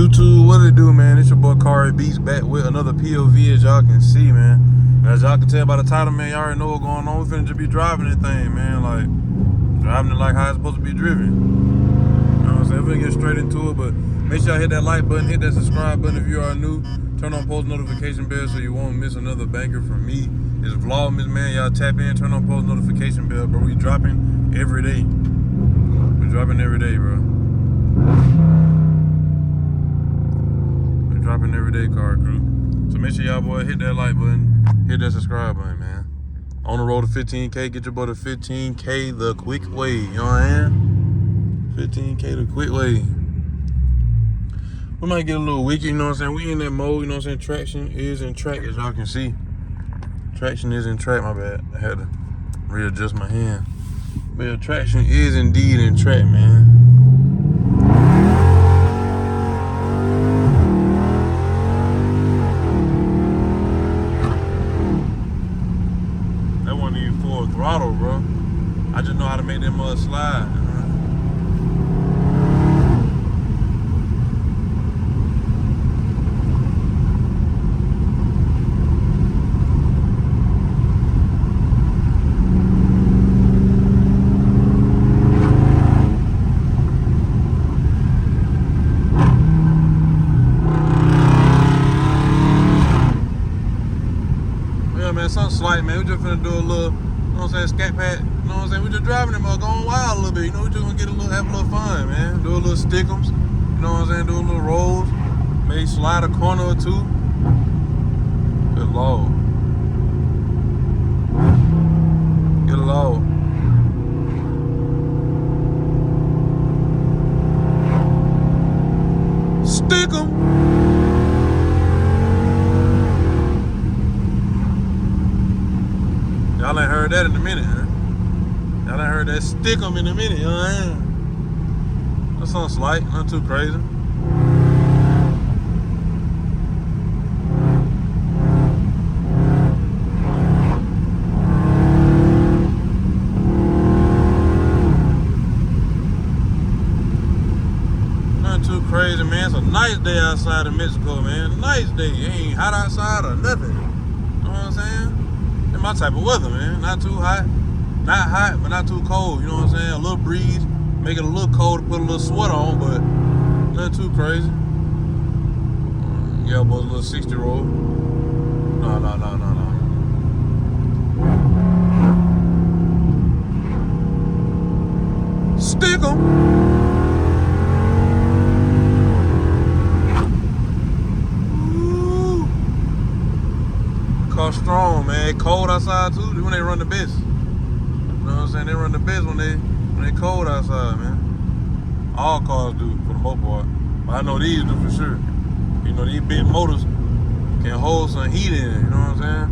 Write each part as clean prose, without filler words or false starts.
YouTube, what it do, man? It's your boy Cari Beats back with another POV, as y'all can see, man. As y'all can tell by the title, man, y'all already know what's going on. We finna just be driving this thing, man. Like, driving it like how it's supposed to be driven. You know what I'm saying? We're gonna get straight into it, but make sure y'all hit that like button, hit that subscribe button if you are new. Turn on post notification bell so you won't miss another banker from me. It's Vlogmas, man. Y'all tap in, turn on post notification bell, bro. We dropping every day. We're dropping every day, bro. Dropping every day, car crew. So make sure y'all boy hit that like button, hit that subscribe button, man. On the road to 15K, get your boy to 15K the quick way. You know what I mean? 15K the quick way. We might get a little wiki, you know what I'm saying? We in that mode, you know what I'm saying? Traction is in track, as y'all can see. Traction is in track, my bad. I had to readjust my hand. But yeah, traction is indeed in track, man. Throttle, bro. I just know how to make that mud slide. Yeah, man, something slight, man. We just finna do a little, you know what I'm saying, Scatpack, you know what I'm saying? We just driving them up, going wild a little bit, you know, we just gonna get a little, have a little fun, man. Do a little stick'ems, you know what I'm saying, do a little rolls, maybe slide a corner or two. Good Lord. Good Lord. Stick'em. Y'all ain't heard that in a minute, huh? Y'all ain't heard that stick 'em in a minute, you know what I mean? That sounds slight, not too crazy. Not too crazy, man. It's a nice day outside of Mexico, man. Nice day. It ain't hot outside or nothing. You know what I'm saying? It's my type of weather, man. Not too hot. Not hot, but not too cold. You know what I'm saying? A little breeze. Make it a little cold to put a little sweat on, but not too crazy. Yeah, boy, a little 60 roll. No. Stick 'em. Car strong, man. Cold outside too. When they run the best. You know what I'm saying? They run the best when they cold outside, man. All cars do for the most part. But I know these do for sure. You know, these big motors can hold some heat in it, you know what I'm saying?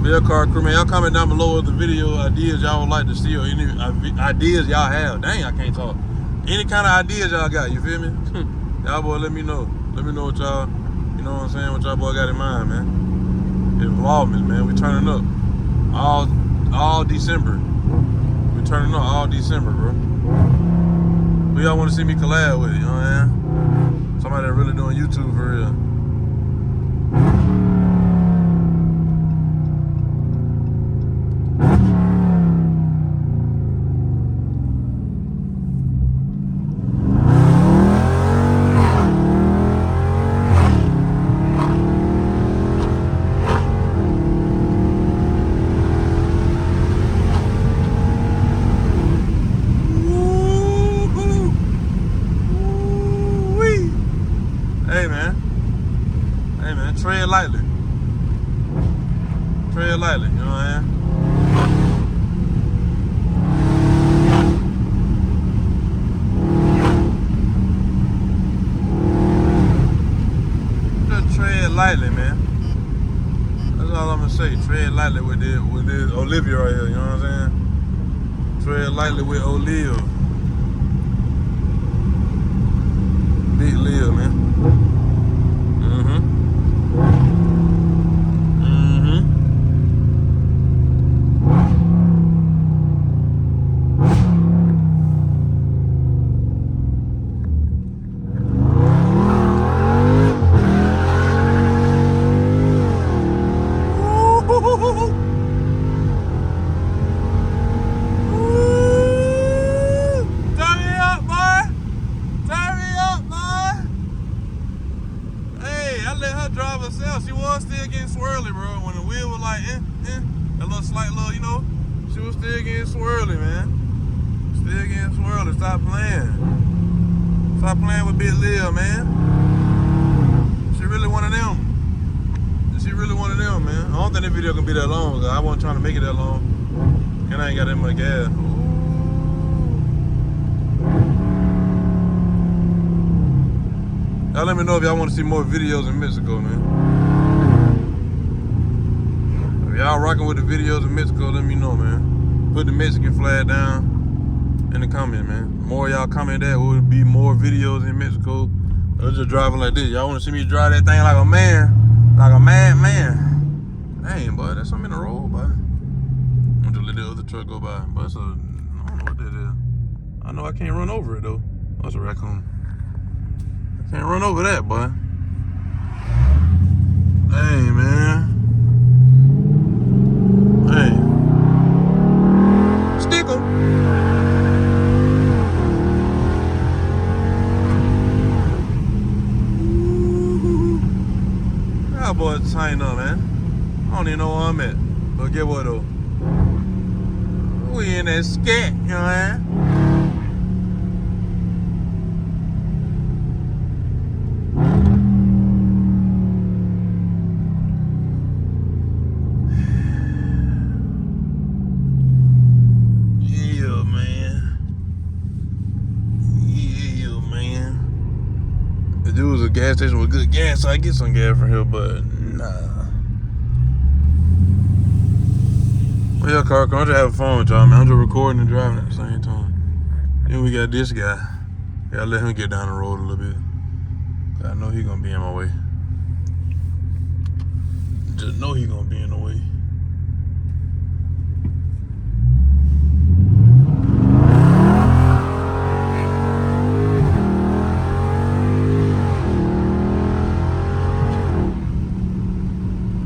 Bill car crew, man, y'all comment down below with the video ideas y'all would like to see, or any ideas y'all have. Dang, I can't talk. Any kind of ideas y'all got, you feel me? Y'all boy, let me know. Let me know what y'all, you know what I'm saying, what y'all boy got in mind, man. It's Vlogmas, man. We turning up all December. We turning up all December, bro. Who y'all want to see me collab with, you know what I'm saying? Somebody that really doing YouTube for real. Hey man, tread lightly. Tread lightly, you know what I mean? Just tread lightly, man. That's all I'm gonna say. Tread lightly with this Olivia right here, you know what I'm saying? Tread lightly with Olivia. Big Lil, man. still getting swirly, bro. When the wheel was like, that little slight little, you know, she was still getting swirly, man. Still getting swirly. Stop playing. Stop playing with Big Lil, man. She really one of them. She really one of them, man. I don't think this video can be that long, cause I wasn't trying to make it that long. And I ain't got that much gas. Y'all let me know if y'all want to see more videos in Mexico, man. If y'all rocking with the videos in Mexico, let me know, man. Put the Mexican flag down in the comment, man. The more y'all comment that, will be more videos in Mexico. Or just driving like this. Y'all want to see me drive that thing like a man, like a madman. Dang, boy, that's something in the road, boy. I'm just let the other truck go by. But it's a, I don't know what that is. I know I can't run over it though. That's a raccoon. Can't run over that, boy. Hey, man. Hey. Stick 'em. That boy tighten up, man. I don't even know where I'm at. But get what, though? We in that scat, you know what I mean? There was a gas station with good gas, so I get some gas from here, but nah. Well, yeah, car, I'm just having fun with y'all, man. I'm just recording and driving at the same time. Then we got this guy. Gotta let him get down the road a little bit. Cause I know he gonna be in my way. Just know he gonna be in the way.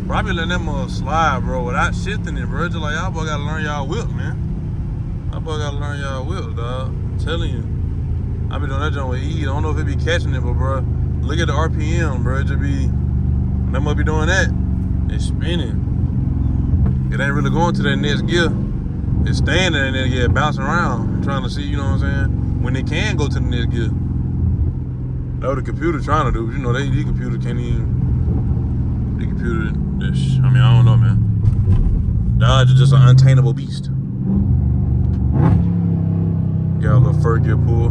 Probably letting that mother slide, bro, without shifting it, bro. Just like y'all boy gotta learn y'all whip, man. Y'all boy gotta learn y'all whip, dog. I'm telling you. I be doing that joint with E. I don't know if it be catching it, but bro, look at the RPM, bro. It just be, that must be doing that. It's spinning. It ain't really going to that next gear. It's staying there and then yeah, bouncing around, trying to see, you know what I'm saying? When it can go to the next gear. That's what the computer trying to do. You know, these computers can't even. The computer. I mean, I don't know, man. Dodge is just an untameable beast. Got a little fur gear pull.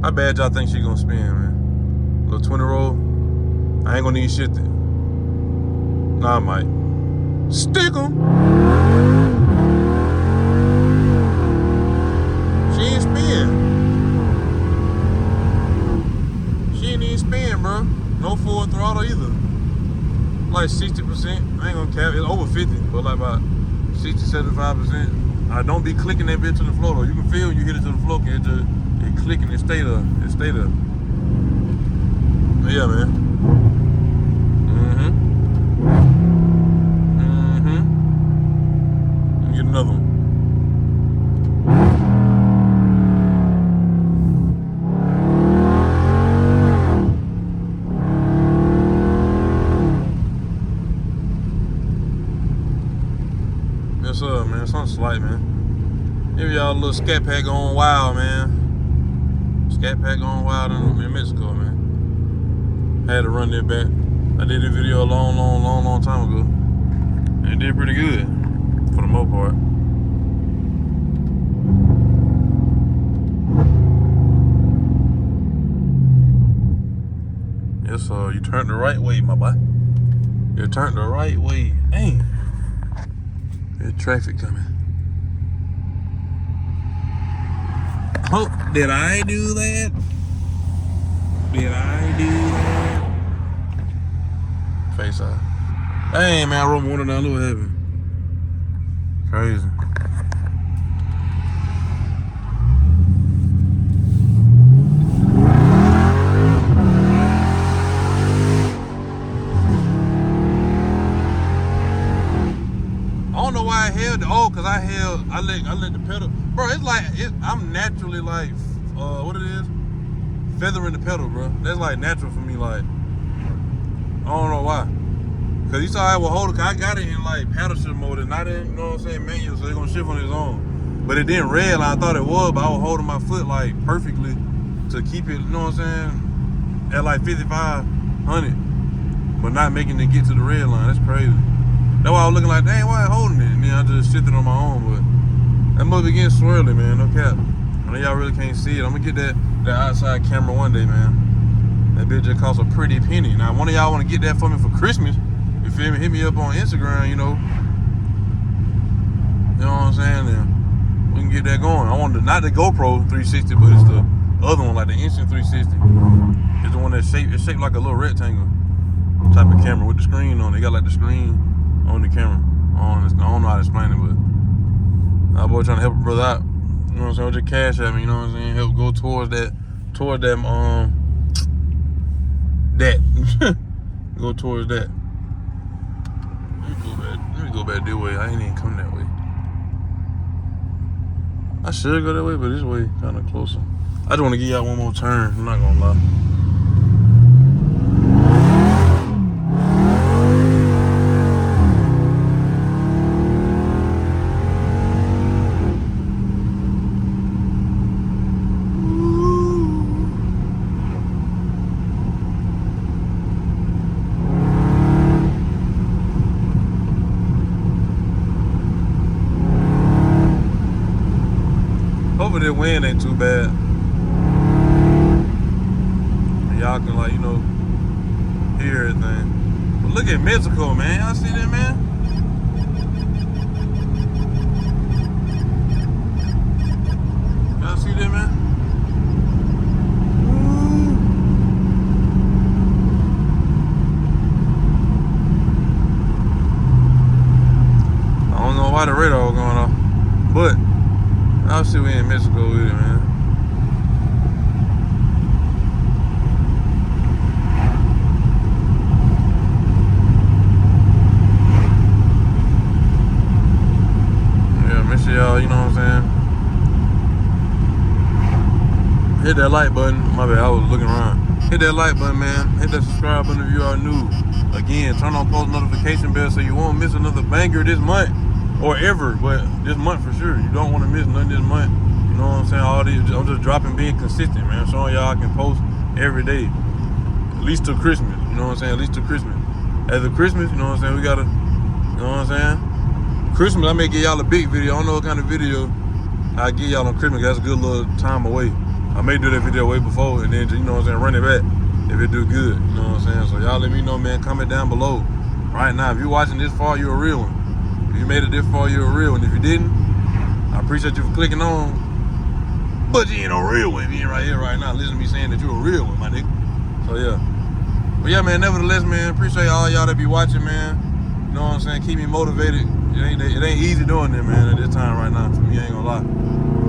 How bad y'all think she gonna spin, man? Little 20 roll. I ain't gonna need shit then. Nah, I might. Stick 'em. She ain't spin. She ain't even spin, bro. No full throttle either. Like 60%. I ain't gonna cap. It's over 50, but like about 60-75%. I don't be clicking that bitch to the floor though. You can feel when you hit it to the floor, it clicking, it stay there. It stay there. But yeah, man. Let me get another one. What's up, man? Something slight, man. Here y'all a little Scatpack going wild, man. Scatpack going wild in Mexico, man. Had to run that back. I did a video a long time ago. And it did pretty good, for the most part. Yes, sir. You turned the right way, my boy. You turned the right way. Dang. There's traffic coming. Oh, did I do that? Did I do that? Face off. Hey, man, I rolled my window down a little heavy. Crazy. I held cause I let the pedal, bro. It's like I'm naturally like, what it is, feathering the pedal, bro. That's like natural for me. Like I don't know why. Cause you saw I was holding, cause I got it in like paddle shift mode and not in, you know what I'm saying, manual, so it's gonna shift on its own. But it didn't red line, I thought it was, but I was holding my foot like perfectly to keep it, you know what I'm saying, at like 5,500, but not making it get to the red line. That's crazy. That's why I was looking like, dang, why I holding it? And then I just shifted on my own, but that must be getting swirly, man, no cap. I know y'all really can't see it. I'm gonna get that outside camera one day, man. That bitch just cost a pretty penny. Now, one of y'all wanna get that for me for Christmas, you feel me? Hit me up on Instagram, you know. You know what I'm saying? Then we can get that going. I want not the GoPro 360, but it's the other one, like the Instant 360. It's the one that's shaped like a little rectangle type of camera with the screen on it. They got like the screen on the camera. I don't know how to explain it, but our boy trying to help a brother out. You know what I'm saying? Just cash at me, you know what I'm saying? Help go towards that go towards that. Let me go back this way. I ain't even coming that way. I should go that way, but this way kind of closer. I just want to give y'all one more turn. I'm not gonna lie. Hopefully the wind ain't too bad. Y'all can, like, you know, hear everything. But look at Mexico, man. Y'all see that, man? Y'all see that, man? Woo. I don't know why the radar was going off, but I'll see we in Mexico with it, man. Yeah, make sure y'all, you know what I'm saying? Hit that like button. My bad, I was looking around. Hit that like button, man. Hit that subscribe button if you are new. Again, turn on post notification bell so you won't miss another banger this month. Or ever, but this month for sure. You don't want to miss nothing this month. You know what I'm saying? All these, I'm just dropping, being consistent, man. Showing y'all I can post every day. At least till Christmas. You know what I'm saying? At least till Christmas. After Christmas, you know what I'm saying? We gotta, you know what I'm saying? Christmas, I may give y'all a big video. I don't know what kind of video I give y'all on Christmas. That's a good little time away. I may do that video way before and then, you know what I'm saying, run it back if it do good. You know what I'm saying? So y'all let me know, man. Comment down below. Right now, if you're watching this far, you're a real one. If you made it this far, you're a real one. If you didn't, I appreciate you for clicking on. But you ain't no real one. You ain't right here right now listening to me saying that you're a real one, my nigga. So yeah. But yeah, man, nevertheless, man, appreciate all y'all that be watching, man. You know what I'm saying? Keep me motivated. It ain't easy doing it, man, at this time right now. For me, I ain't gonna lie.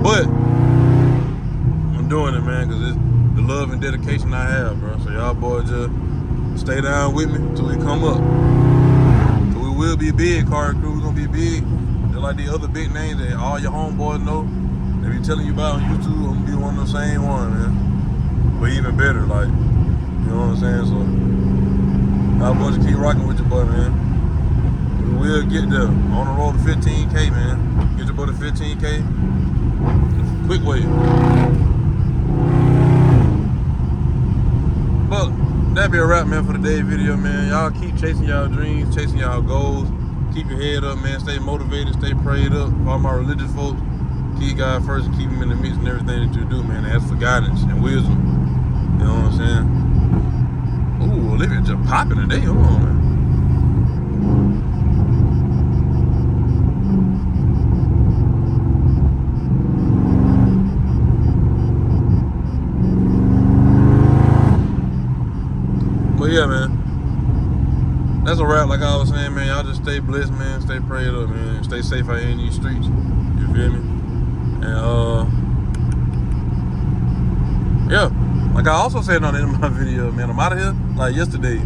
But I'm doing it, man, because it's the love and dedication I have, bro. So y'all boys just stay down with me till we come up. We'll be big, Cari crew. We're gonna be big, just like the other big names that all your homeboys know. They be telling you about on YouTube. I'm gonna be one of the same ones, man. But even better, like, you know what I'm saying? So, I want to keep rocking with your boy, man. We will get there. On the road to 15K, man. Get your boy to 15K. Quick way. But that'd be a wrap, man, for today's video, man. Y'all keep chasing y'all dreams, chasing y'all goals. Keep your head up, man. Stay motivated, stay prayed up. For all my religious folks, keep God first and keep him in the midst and everything that you do, man. Ask for guidance and wisdom. You know what I'm saying? Ooh, Olivia just popping today. Hold on, man. But yeah, man, that's a wrap. Like I was saying, man, y'all just stay blessed, man. Stay prayed up, man. Stay safe out here in these streets. You feel me? And yeah, like I also said on the end of my video, man, I'm out of here like yesterday.